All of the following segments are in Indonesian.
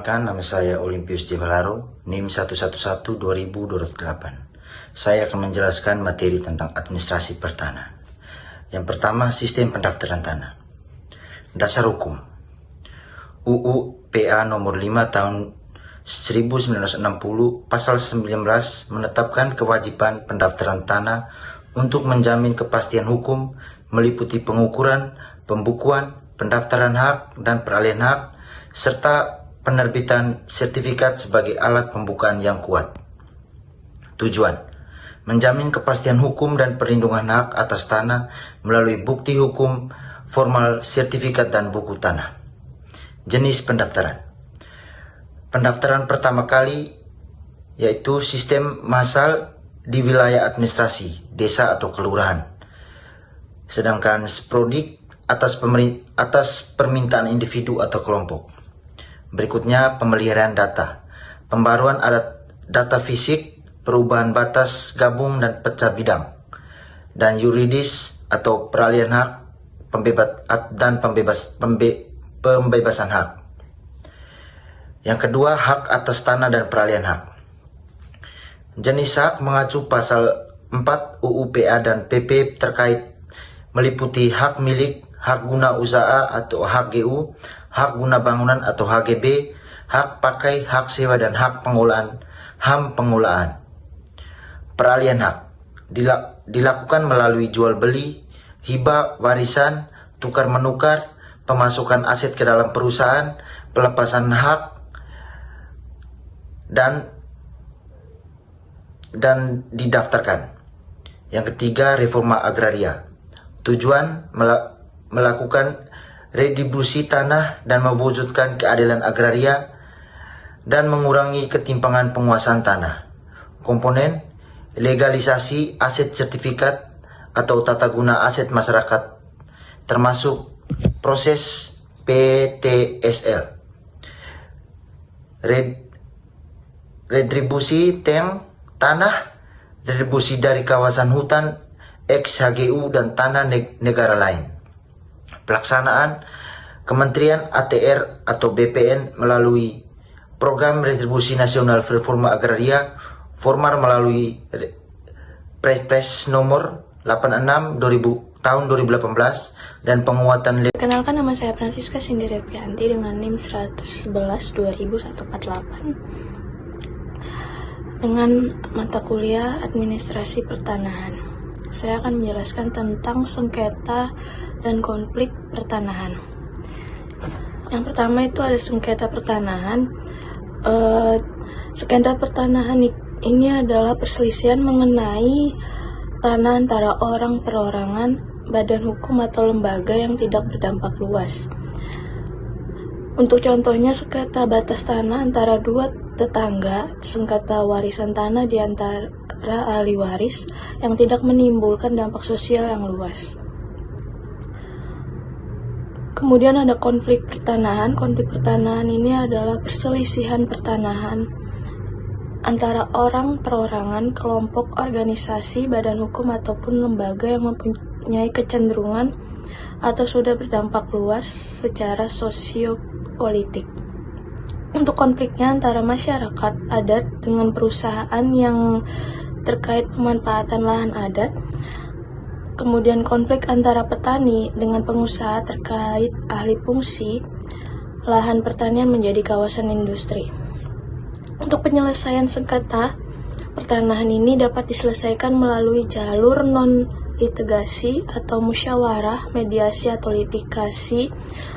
Perkenalkan, nama saya Olimpius Jebalaro, NIM 111-2028. Saya akan menjelaskan materi tentang administrasi pertanahan. Yang pertama, sistem pendaftaran tanah. Dasar hukum. UU PA nomor 5 tahun 1960 pasal 19 menetapkan kewajiban pendaftaran tanah untuk menjamin kepastian hukum meliputi pengukuran, pembukuan, pendaftaran hak dan peralihan hak serta penerbitan sertifikat sebagai alat pembukaan yang kuat. Tujuan: menjamin kepastian hukum dan perlindungan hak atas tanah melalui bukti hukum, formal, sertifikat, dan buku tanah. Jenis pendaftaran. Pendaftaran pertama kali yaitu sistem massal di wilayah administrasi, desa atau kelurahan. Sedangkan sporadik atas permintaan individu atau kelompok. Berikutnya pemeliharaan data, pembaruan data fisik, perubahan batas gabung dan pecah bidang, dan yuridis atau peralihan hak, pembebasan hak. Yang kedua, hak atas tanah dan peralihan hak. Jenis hak mengacu pasal 4 UU PA dan PP terkait meliputi hak milik, hak guna usaha atau HGU, hak guna bangunan atau HGB, hak pakai, hak sewa, dan hak pengolahan, HAM pengolahan. Peralihan hak dilakukan melalui jual beli, hibah, warisan, tukar menukar, pemasukan aset ke dalam perusahaan, pelepasan hak, dan didaftarkan. Yang ketiga, reforma agraria. Tujuan melakukan redistribusi tanah dan mewujudkan keadilan agraria dan mengurangi ketimpangan penguasaan tanah. Komponen: legalisasi aset sertifikat atau tata guna aset masyarakat, termasuk proses PTSL. Redistribusi tanah, redistribusi dari kawasan hutan, ex-HGU, dan tanah negara lain. Pelaksanaan: Kementerian ATR atau BPN melalui Program Retribusi Nasional Reforma Agraria, formal melalui Perpres nomor 86 tahun 2018 dan penguatan. Perkenalkan, nama saya Francisca Cindy Revianti dengan NIM 111-200148 dengan mata kuliah Administrasi Pertanahan. Saya akan menjelaskan tentang sengketa dan konflik pertanahan. Yang pertama itu ada sengketa pertanahan. Sengketa pertanahan ini adalah perselisihan mengenai tanah antara orang perorangan, badan hukum atau lembaga yang tidak berdampak luas. Untuk contohnya, sengketa batas tanah antara dua tetangga, sengketa warisan tanah di antara ahli waris yang tidak menimbulkan dampak sosial yang luas. Kemudian ada konflik pertanahan. Konflik pertanahan ini adalah perselisihan pertanahan antara orang perorangan, kelompok, organisasi, badan hukum ataupun lembaga yang mempunyai kecenderungan atau sudah berdampak luas secara sosiopolitik. Untuk konfliknya antara masyarakat adat dengan perusahaan yang terkait pemanfaatan lahan adat. Kemudian konflik antara petani dengan pengusaha terkait ahli fungsi lahan pertanian menjadi kawasan industri. Untuk penyelesaian sengketa pertanahan ini dapat diselesaikan melalui jalur non-litigasi atau musyawarah, mediasi atau litigasi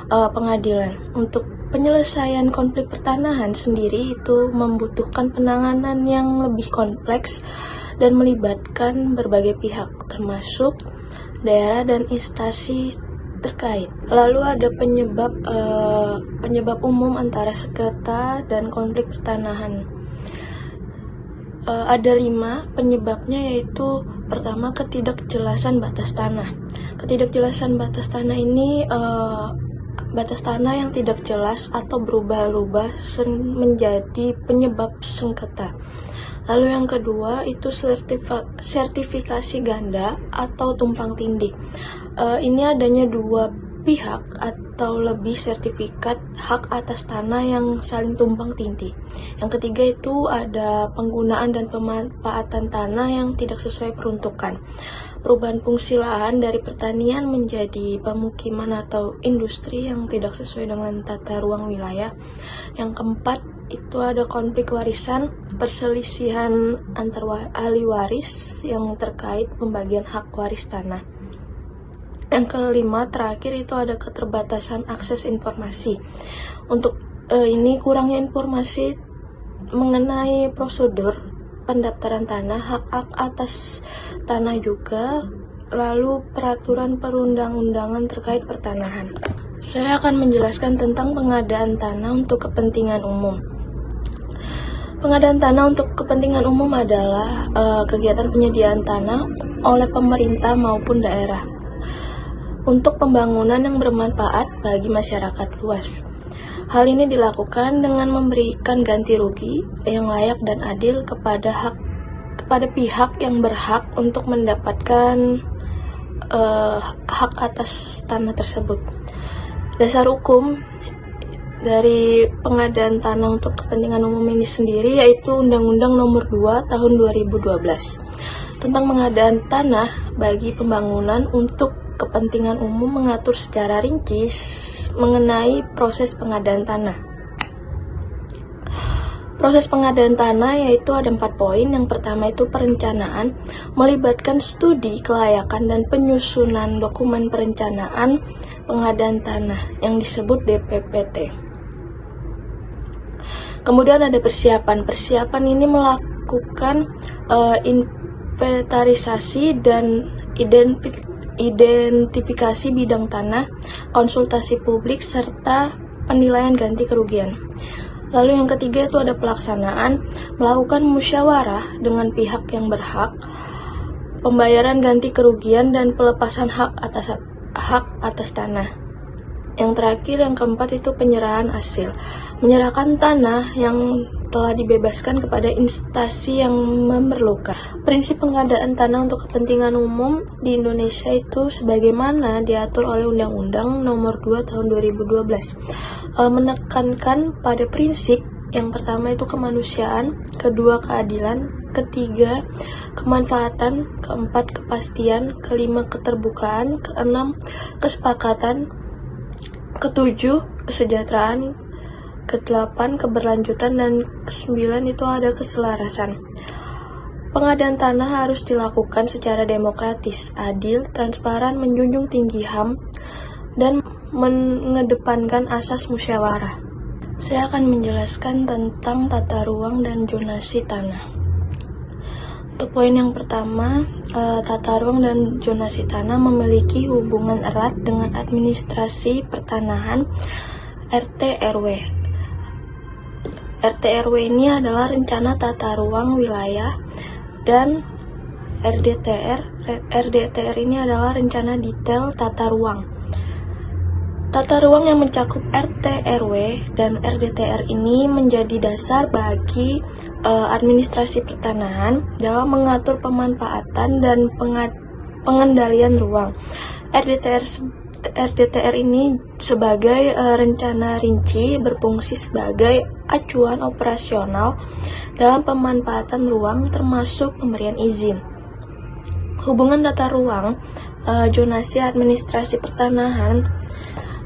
pengadilan. Untuk penyelesaian konflik pertanahan sendiri itu membutuhkan penanganan yang lebih kompleks dan melibatkan berbagai pihak, termasuk daerah dan instansi terkait. Lalu ada penyebab umum antara sengketa dan konflik pertanahan. Ada 5 penyebabnya, yaitu pertama, ketidakjelasan batas tanah. Ketidakjelasan batas tanah ini batas tanah yang tidak jelas atau berubah-ubah menjadi penyebab sengketa. Lalu yang kedua itu sertifikasi ganda atau tumpang tindih. Ini adanya dua pihak atau lebih sertifikat hak atas tanah yang saling tumpang tindih. Yang ketiga itu ada penggunaan dan pemanfaatan tanah yang tidak sesuai peruntukan. Perubahan fungsi lahan dari pertanian menjadi pemukiman atau industri yang tidak sesuai dengan tata ruang wilayah. Yang keempat itu ada konflik warisan, perselisihan antar ahli waris yang terkait pembagian hak waris tanah. Yang kelima terakhir itu ada keterbatasan akses informasi. Untuk ini kurangnya informasi mengenai prosedur pendaftaran tanah, hak atas tanah juga, lalu peraturan perundang-undangan terkait pertanahan. Saya akan menjelaskan tentang pengadaan tanah untuk kepentingan umum. Pengadaan tanah untuk kepentingan umum adalah kegiatan penyediaan tanah oleh pemerintah maupun daerah untuk pembangunan yang bermanfaat bagi masyarakat luas. Hal ini dilakukan dengan memberikan ganti rugi yang layak dan adil kepada pihak yang berhak untuk mendapatkan hak atas tanah tersebut. Dasar hukum dari pengadaan tanah untuk kepentingan umum ini sendiri yaitu Undang-Undang Nomor 2 Tahun 2012 tentang pengadaan tanah bagi pembangunan untuk kepentingan umum, mengatur secara rinci mengenai proses pengadaan tanah. Proses pengadaan tanah yaitu ada 4 poin. Yang pertama itu perencanaan, melibatkan studi kelayakan dan penyusunan dokumen perencanaan pengadaan tanah yang disebut DPPT. Kemudian ada persiapan. Persiapan ini melakukan inventarisasi dan identifikasi bidang tanah, konsultasi publik, serta penilaian ganti kerugian. Lalu yang ketiga itu ada pelaksanaan, melakukan musyawarah dengan pihak yang berhak, pembayaran ganti kerugian dan pelepasan hak atas tanah. Yang terakhir, yang keempat itu penyerahan hasil, menyerahkan tanah yang telah dibebaskan kepada instansi yang memerlukan. Prinsip pengadaan tanah untuk kepentingan umum di Indonesia itu sebagaimana diatur oleh Undang-Undang Nomor 2 Tahun 2012 menekankan pada prinsip yang pertama itu kemanusiaan, kedua keadilan, ketiga kemanfaatan, keempat kepastian, kelima keterbukaan, keenam kesepakatan, ketujuh kesejahteraan, ke-8 keberlanjutan, dan ke-9 itu ada keselarasan. Pengadaan tanah harus dilakukan secara demokratis, adil, transparan, menjunjung tinggi HAM, dan mengedepankan asas musyawarah. Saya akan menjelaskan tentang tata ruang dan zonasi tanah. Untuk poin yang pertama, tata ruang dan zonasi tanah memiliki hubungan erat dengan administrasi pertanahan RT RW. RT RW ini adalah rencana tata ruang wilayah, dan RDTR ini adalah rencana detail tata ruang. Tata ruang yang mencakup RT RW dan RDTR ini menjadi dasar bagi administrasi pertanahan dalam mengatur pemanfaatan dan pengendalian ruang. RDTR ini sebagai rencana rinci berfungsi sebagai acuan operasional dalam pemanfaatan ruang termasuk pemberian izin. Hubungan tata ruang, zonasi, administrasi pertanahan.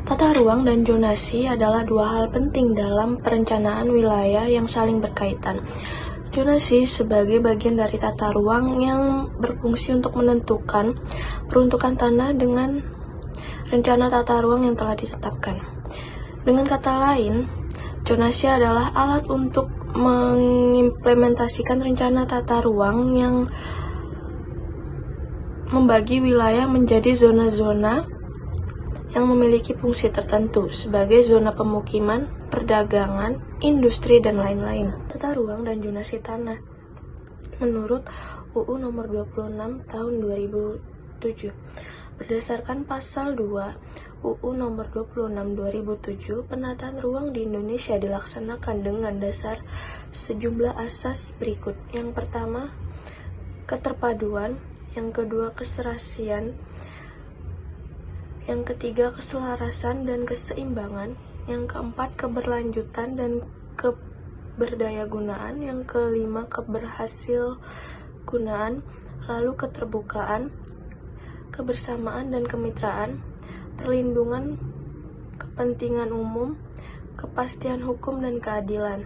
Tata ruang dan zonasi adalah dua hal penting dalam perencanaan wilayah yang saling berkaitan. Zonasi sebagai bagian dari tata ruang yang berfungsi untuk menentukan peruntukan tanah dengan rencana tata ruang yang telah ditetapkan. Dengan kata lain, zonasi adalah alat untuk mengimplementasikan rencana tata ruang yang membagi wilayah menjadi zona-zona yang memiliki fungsi tertentu sebagai zona pemukiman, perdagangan, industri, dan lain-lain. Tata ruang dan zonasi tanah menurut UU Nomor 26 Tahun 2007. Berdasarkan pasal 2 UU Nomor 26 2007, penataan ruang di Indonesia dilaksanakan dengan dasar sejumlah asas berikut. Yang pertama, keterpaduan. Yang kedua, keserasian. Yang ketiga, keselarasan dan keseimbangan. Yang keempat, keberlanjutan dan keberdayagunaan. Yang kelima, keberhasilgunaan. Lalu keterbukaan, kebersamaan dan kemitraan, perlindungan kepentingan umum, kepastian hukum dan keadilan.